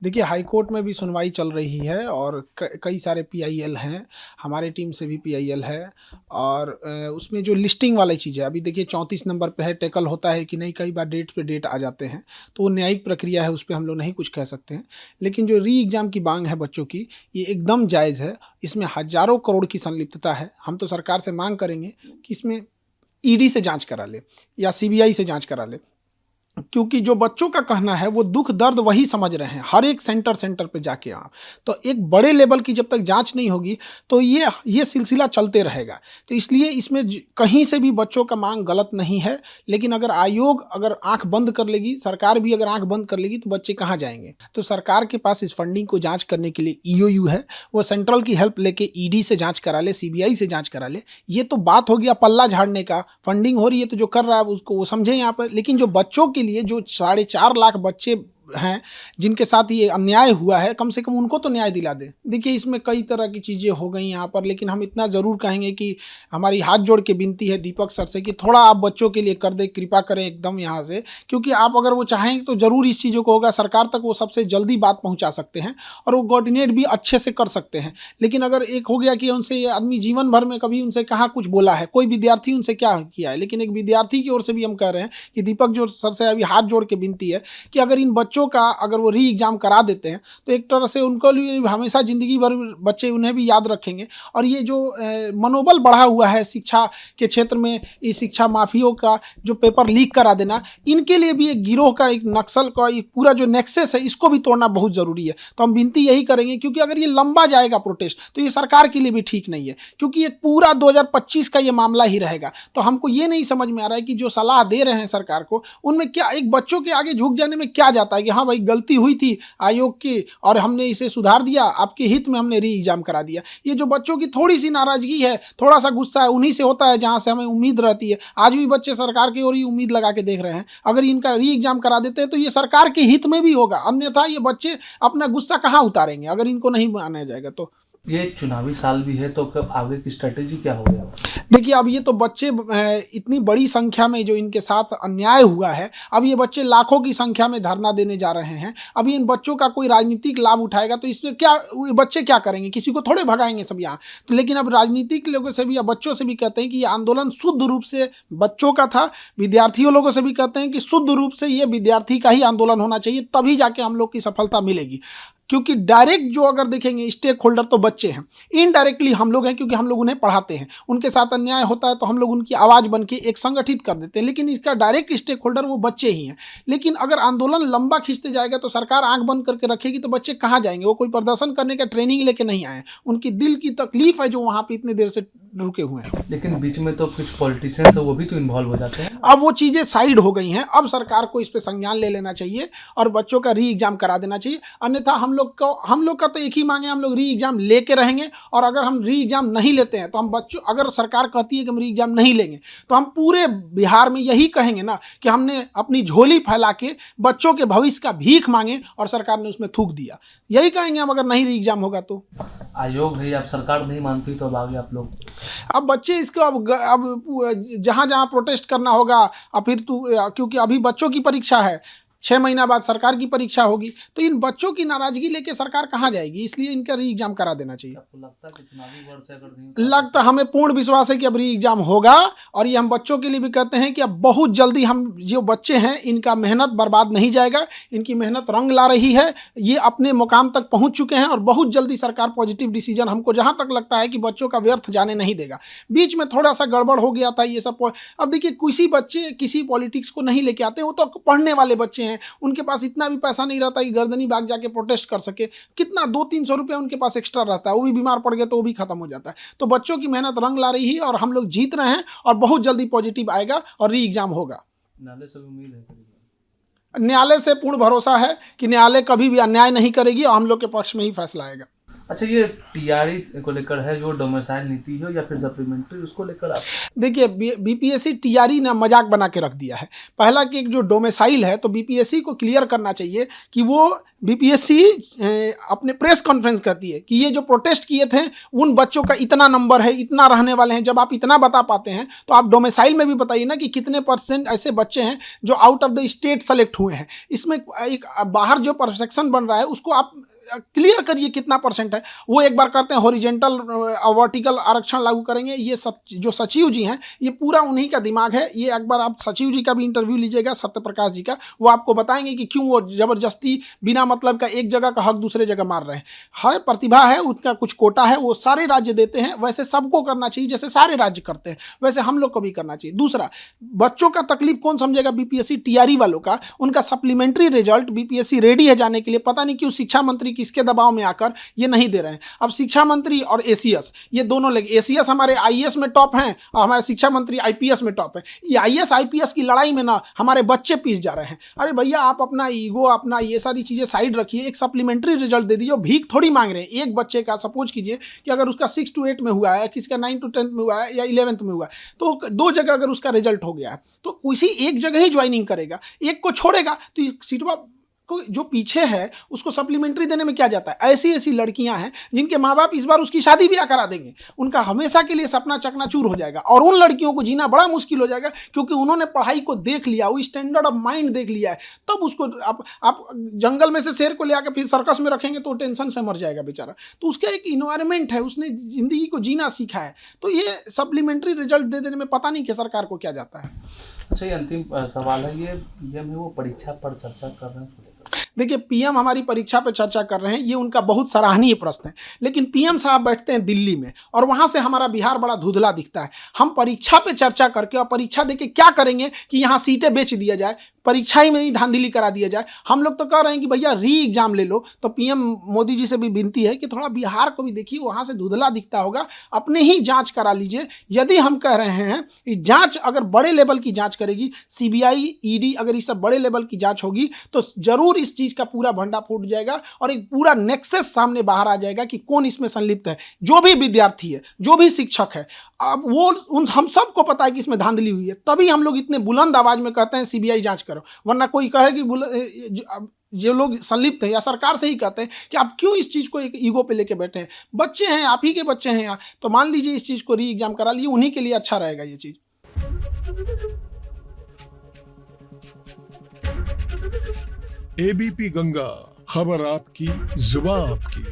देखिए, high court में भी सुनवाई चल रही है और कई सारे पीआईएल हैं, हमारी टीम से भी पीआईएल है और उसमें जो लिस्टिंग वाली चीज़ है, अभी देखिए 34 नंबर पे है, टैकल होता है कि नहीं, कई बार डेट पे डेट आ जाते हैं, तो वो न्यायिक प्रक्रिया है, उस पे हम लोग नहीं कुछ कह सकते हैं। लेकिन जो री एग्ज़ाम की माँग है बच्चों की, ये एकदम जायज़ है, इसमें हज़ारों करोड़ की संलिप्तता है। हम तो सरकार से माँग करेंगे कि इसमें ईडी से जाँच करा ले या सीबीआई से जाँच करा ले। क्योंकि जो बच्चों का कहना है वो दुख दर्द वही समझ रहे हैं हर एक सेंटर सेंटर पे जाके आप। तो एक बड़े लेवल की जब तक जांच नहीं होगी तो ये सिलसिला चलते रहेगा। तो इसलिए इसमें कहीं से भी बच्चों का मांग गलत नहीं है। लेकिन अगर आयोग अगर आंख बंद कर लेगी, सरकार भी अगर आंख बंद कर लेगी, तो बच्चे कहाँ जाएंगे। तो सरकार के पास इस फंडिंग को जांच करने के लिए ईओयू है, वो सेंट्रल की हेल्प लेके ईडी से जांच करा ले, सीबीआई से जांच करा ले। ये तो बात हो गया पल्ला झाड़ने का, फंडिंग हो रही है तो जो कर रहा है उसको वो समझे यहाँ पर। लेकिन जो बच्चों के लिए जो 4.5 लाख बच्चे हैं जिनके साथ ये अन्याय हुआ है, कम से कम उनको तो न्याय दिला दे। देखिए, इसमें कई तरह की चीज़ें हो गई यहाँ पर, लेकिन हम इतना ज़रूर कहेंगे कि हमारी हाथ जोड़ के विनती है दीपक सर से कि थोड़ा आप बच्चों के लिए कर दे, कृपा करें एकदम यहाँ से। क्योंकि आप अगर वो चाहेंगे तो ज़रूर इस चीज़ों को होगा, सरकार तक वो सबसे जल्दी बात पहुँचा सकते हैं और वो कोऑर्डिनेट भी अच्छे से कर सकते हैं। लेकिन अगर एक हो गया कि उनसे आदमी जीवन भर में कभी उनसे कहाँ कुछ बोला है, कोई विद्यार्थी उनसे क्या किया है, लेकिन एक विद्यार्थी की ओर से भी हम कह रहे हैं कि दीपक जो सर से अभी हाथ जोड़ के विनती है कि अगर इन बच्चों का अगर वो री एग्ज़ाम करा देते हैं तो एक तरह से उनको लिए हमेशा ज़िंदगी भर बच्चे उन्हें भी याद रखेंगे। और ये जो मनोबल बढ़ा हुआ है शिक्षा के क्षेत्र में, इस शिक्षा माफियों का जो पेपर लीक करा देना, इनके लिए भी एक गिरोह का, एक नक्सल का एक पूरा जो नेक्सस है, इसको भी तोड़ना बहुत ज़रूरी है। तो हम विनती यही करेंगे, क्योंकि अगर ये लंबा जाएगा प्रोटेस्ट तो ये सरकार के लिए भी ठीक नहीं है, क्योंकि एक पूरा 2025 का ये मामला ही रहेगा। तो हमको ये नहीं समझ में आ रहा है कि जो सलाह दे रहे हैं सरकार को, उनमें क्या एक बच्चों के आगे झुक जाने में क्या जाता है कि हाँ भाई गलती हुई थी आयोग की और हमने इसे सुधार दिया, आपके हित में हमने री एग्जाम करा दिया। ये जो बच्चों की थोड़ी सी नाराजगी है, थोड़ा सा गुस्सा है, उन्हीं से होता है जहां से हमें उम्मीद रहती है। आज भी बच्चे सरकार की ओर ही उम्मीद लगा के देख रहे हैं। अगर इनका री एग्जाम करा देते हैं तो ये सरकार के हित में भी होगा, अन्यथा ये बच्चे अपना गुस्सा कहाँ उतारेंगे अगर इनको नहीं माना जाएगा तो। ये चुनावी साल भी है, तो कब आगे की स्ट्रेटेजी क्या हो गया? देखिए, अब ये तो बच्चे इतनी बड़ी संख्या में जो इनके साथ अन्याय हुआ है, अब ये बच्चे लाखों की संख्या में धरना देने जा रहे हैं। अब इन बच्चों का कोई राजनीतिक लाभ उठाएगा तो इसमें क्या बच्चे क्या करेंगे, किसी को थोड़े भगाएंगे सब यहाँ। तो लेकिन अब राजनीतिक लोगों से भी या बच्चों से भी कहते हैं कि ये आंदोलन शुद्ध रूप से बच्चों का था। विद्यार्थियों लोगों से भी कहते हैं कि शुद्ध रूप से ये विद्यार्थी का ही आंदोलन होना चाहिए, तभी जाके हम लोग की सफलता मिलेगी। क्योंकि डायरेक्ट जो अगर देखेंगे स्टेक होल्डर तो बच्चे हैं, इनडायरेक्टली हम लोग हैं, क्योंकि हम लोग उन्हें पढ़ाते हैं, उनके साथ अन्याय होता है तो हम लोग उनकी आवाज़ बन के एक संगठित कर देते हैं। लेकिन इसका डायरेक्ट स्टेक होल्डर वो बच्चे ही हैं। लेकिन अगर आंदोलन लंबा खींचते जाएगा तो सरकार आंख बंद करके रखेगी तो बच्चे कहाँ जाएंगे। वो कोई प्रदर्शन करने का ट्रेनिंग लेके नहीं आए, उनकी दिल की तकलीफ है जो वहाँ पे इतने देर से रुके हुए हैं। लेकिन बीच में तो कुछ पॉलिटिशियंस है, वो भी तो इन्वॉल्व हो जाते हैं। अब वो चीज़ें साइड हो गई हैं, अब सरकार को इस पे संज्ञान ले लेना चाहिए और बच्चों का री एग्जाम करा देना चाहिए। अन्यथा हम लोग का तो एक ही मांगे, हम लोग री एग्जाम लेके रहेंगे। और अगर हम री एग्जाम नहीं लेते हैं तो हम बच्चों, अगर सरकार कहती है कि हम री एग्जाम नहीं लेंगे, तो हम पूरे बिहार में यही कहेंगे ना कि हमने अपनी झोली फैला के बच्चों के भविष्य का भीख मांगे और सरकार ने उसमें थूक दिया। यही कहेंगे हम अगर नहीं री एग्जाम होगा तो। आयोग नहीं, अब सरकार नहीं मानती तो अब आगे आप लोग? अब बच्चे इसको अब जहाँ जहाँ प्रोटेस्ट करना होगा, अब फिर क्योंकि अभी बच्चों की परीक्षा है, 6 महीना बाद सरकार की परीक्षा होगी, तो इन बच्चों की नाराजगी लेके सरकार कहाँ जाएगी। इसलिए इनका री एग्जाम करा देना चाहिए। आपको लगता है कि चुनावी वर्ष अगर नहीं लगता, हमें पूर्ण विश्वास है कि अब री एग्जाम होगा। और ये हम बच्चों के लिए भी कहते हैं कि अब बहुत जल्दी हम जो बच्चे हैं इनका मेहनत बर्बाद नहीं जाएगा, इनकी मेहनत रंग ला रही है, ये अपने मुकाम तक पहुंच चुके हैं और बहुत जल्दी सरकार पॉजिटिव डिसीजन, हमको जहां तक लगता है कि बच्चों का व्यर्थ जाने नहीं देगा। बीच में थोड़ा सा गड़बड़ हो गया था ये सब। अब देखिए, किसी बच्चे किसी पॉलिटिक्स को नहीं लेके आते, वो तो पढ़ने वाले बच्चे हैं, उनके पास इतना भी पैसा नहीं रहता कि गर्दनी बाग जाके प्रोटेस्ट कर सके। कितना 200-300 रुपये उनके पास एक्स्ट्रा रहता है, वो भी बीमार पड़ गए तो वो भी खत्म हो जाता है। तो बच्चों की मेहनत रंग ला रही है और हम लोग जीत रहे हैं और बहुत जल्दी पॉजिटिव आएगा और री एग्जाम होगा। न्यायालय से उम्मीद है? न्यायालय से पूर्ण भरोसा है कि न्यायालय कभी भी अन्याय नहीं करेगी और हम लोग के पक्ष में ही फैसला आएगा। अच्छा, ये टीआरई को लेकर है, जो डोमिसाइल नीति है, या फिर सप्लीमेंट्री, उसको लेकर आप? देखिए बीपीएससी टीआरई ने मजाक बना के रख दिया है। पहला कि एक जो डोमिसाइल है तो बीपीएससी को क्लियर करना चाहिए कि वो बीपीएससी अपने प्रेस कॉन्फ्रेंस कहती है कि ये जो प्रोटेस्ट किए थे उन बच्चों का इतना नंबर है, इतना रहने वाले हैं। जब आप इतना बता पाते हैं तो आप डोमिसाइल में भी बताइए ना कि कितने % ऐसे बच्चे हैं जो out of the state select हुए हैं। इसमें एक बाहर जो परसेप्शन बन रहा है उसको आप क्लियर करिए कितना % है। वो एक बार करते हैं हॉरिजेंटल वर्टिकल आरक्षण लागू करेंगे। ये जो सचिव जी हैं ये पूरा उन्हीं का दिमाग है। ये एक बार आप सचिव जी का भी इंटरव्यू लीजिएगा, सत्य प्रकाश जी का, वो आपको बताएंगे कि क्यों वो जबरदस्ती बिना मतलब का एक जगह का हक दूसरे जगह मार रहे हैं। है प्रतिभा है, उनका कुछ कोटा है, वो सारे राज्य देते हैं, वैसे सबको करना चाहिए जैसे सारे राज्य करते हैं, वैसे हम लोग को भी करना चाहिए। दूसरा, बच्चों का तकलीफ कौन समझेगा? बीपीएससी टीआरई वालों का। उनका सप्लीमेंट्री रिजल्ट बीपीएससी रेडी है जाने के लिए, पता नहीं क्यों शिक्षा मंत्री किसके दबाव में आकर ये नहीं दे रहे हैं। अब शिक्षा मंत्री और एसीएस ये दोनों लगे, एसीएस हमारे आईएएस में टॉप हैं और हमारे शिक्षा मंत्री आईपीएस में टॉप है। ये आईएएस आईपीएस की लड़ाई में ना हमारे बच्चे पीस जा रहे हैं। अरे भैया, आप अपना ईगो, अपना ये सारी चीजें साइड रखिए, एक सप्लीमेंट्री रिजल्ट दे दीजिए। भीख थोड़ी मांग रहे हैं। एक बच्चे का सपोज कीजिए कि अगर उसका 6 to 8 में हुआ है, किसी का 9 to 10 में हुआ है या 11th में हुआ है, तो 2 जगह अगर उसका रिजल्ट हो गया है तो किसी एक जगह ही ज्वाइनिंग करेगा, एक को छोड़ेगा तो सीटवा को जो पीछे है उसको सप्लीमेंट्री देने में क्या जाता है? ऐसी ऐसी लड़कियां हैं जिनके माँ बाप इस बार उसकी शादी ब्याह करा देंगे, उनका हमेशा के लिए सपना चकनाचूर हो जाएगा और उन लड़कियों को जीना बड़ा मुश्किल हो जाएगा क्योंकि उन्होंने पढ़ाई को देख लिया, वो स्टैंडर्ड ऑफ माइंड देख लिया है। तब उसको आप जंगल में से शेर को ले आकर फिर सर्कस में रखेंगे तो टेंशन से मर जाएगा बेचारा। तो उसका एक इन्वायरमेंट है, उसने जिंदगी को जीना सीखा है। तो ये सप्लीमेंट्री रिजल्ट दे देने में पता नहीं कि सरकार को क्या जाता है। अच्छा, ये अंतिम सवाल है, ये पीएम है वो परीक्षा पर चर्चा कर रहे हैं? देखिए, पीएम हमारी परीक्षा पर चर्चा कर रहे हैं, ये उनका बहुत सराहनीय प्रश्न है। लेकिन पीएम साहब बैठते हैं दिल्ली में और वहां से हमारा बिहार बड़ा धुंधला दिखता है। हम परीक्षा पे चर्चा करके और परीक्षा देके क्या करेंगे कि यहाँ सीटें बेच दिया जाए, परीक्षा ही में ही धांधली करा दिया जाए। हम लोग तो कह रहे हैं कि भैया री एग्जाम ले लो। तो पीएम मोदी जी से भी विनती है कि थोड़ा बिहार को भी देखिए, वहां से धुंधला दिखता होगा, अपने ही जांच करा लीजिए। यदि हम कह रहे हैं कि जांच अगर बड़े लेवल की जांच करेगी, सीबीआई, ईडी, अगर इस सब बड़े लेवल की जांच होगी तो जरूर इस चीज का पूरा भंडा फूट जाएगा और एक पूरा नेक्सस सामने बाहर आ जाएगा कि कौन इसमें संलिप्त है। जो भी विद्यार्थी है, जो भी शिक्षक है, अब वो हम सबको पता है कि इसमें धांधली हुई है। तभी हम लोग इतने बुलंद आवाज में कहते हैं सीबीआई जांच करो, वरना कोई कहे कि जो लोग संलिप्त हैं या सरकार से ही कहते हैं कि आप क्यों इस चीज को एक ईगो पे लेके बैठे हैं। बच्चे हैं, आप ही के बच्चे हैं यहाँ, तो मान लीजिए इस चीज को री एग्जाम करा लीजिए, उन्हीं के लिए अच्छा रहेगा ये चीज। एबीपी गंगा, खबर आपकी, जुबान आपकी।